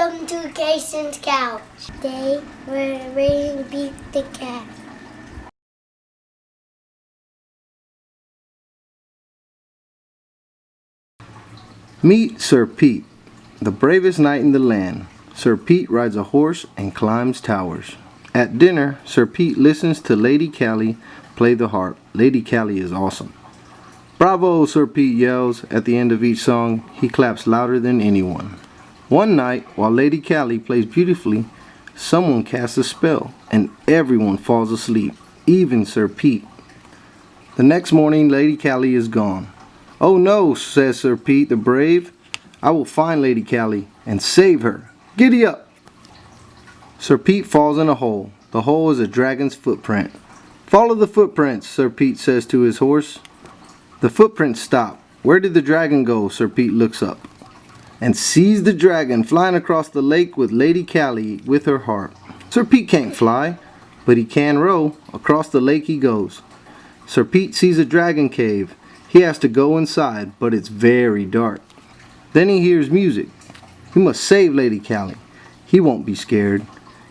Welcome to Cason's Couch. Today we're ready to beat the cat. Meet Sir Pete, the bravest knight in the land. Sir Pete rides a horse and climbs towers. At dinner, Sir Pete listens to Lady Callie play the harp. Lady Callie is awesome. "Bravo!" Sir Pete yells. At the end of each song, he claps louder than anyone. One night, while Lady Callie plays beautifully, someone casts a spell, and everyone falls asleep, even Sir Pete. The next morning, Lady Callie is gone. "Oh no," says Sir Pete the brave. "I will find Lady Callie and save her. Giddy up!" Sir Pete falls in a hole. The hole is a dragon's footprint. "Follow the footprints," Sir Pete says to his horse. The footprints stop. "Where did the dragon go?" Sir Pete looks up and sees the dragon flying across the lake with Lady Callie with her harp. Sir Pete can't fly, but he can row. Across the lake he goes. Sir Pete sees a dragon cave. He has to go inside, but it's very dark. Then he hears music. He must save Lady Callie. He won't be scared.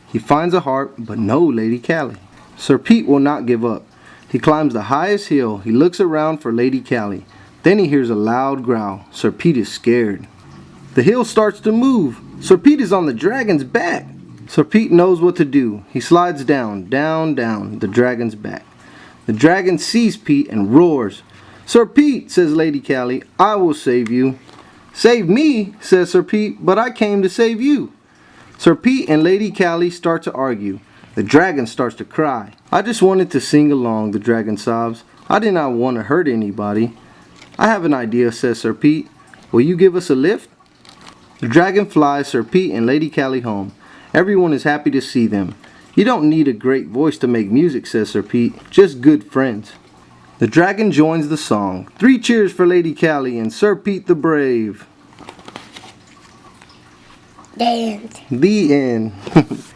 He finds a harp, but no Lady Callie. Sir Pete will not give up. He climbs the highest hill. He looks around for Lady Callie. Then he hears a loud growl. Sir Pete is scared. The hill starts to move. Sir Pete is on the dragon's back. Sir Pete knows what to do. He slides down, down, down the dragon's back. The dragon sees Pete and roars. "Sir Pete," says Lady Callie, "I will save you." "Save me," says Sir Pete, "but I came to save you." Sir Pete and Lady Callie start to argue. The dragon starts to cry. "I just wanted to sing along," the dragon sobs. "I did not want to hurt anybody." "I have an idea," says Sir Pete. "Will you give us a lift?" The dragon flies Sir Pete and Lady Callie home. Everyone is happy to see them. "You don't need a great voice to make music," says Sir Pete. "Just good friends." The dragon joins the song. 3 cheers for Lady Callie and Sir Pete the brave. The end. The end.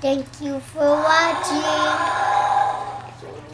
Thank you for watching.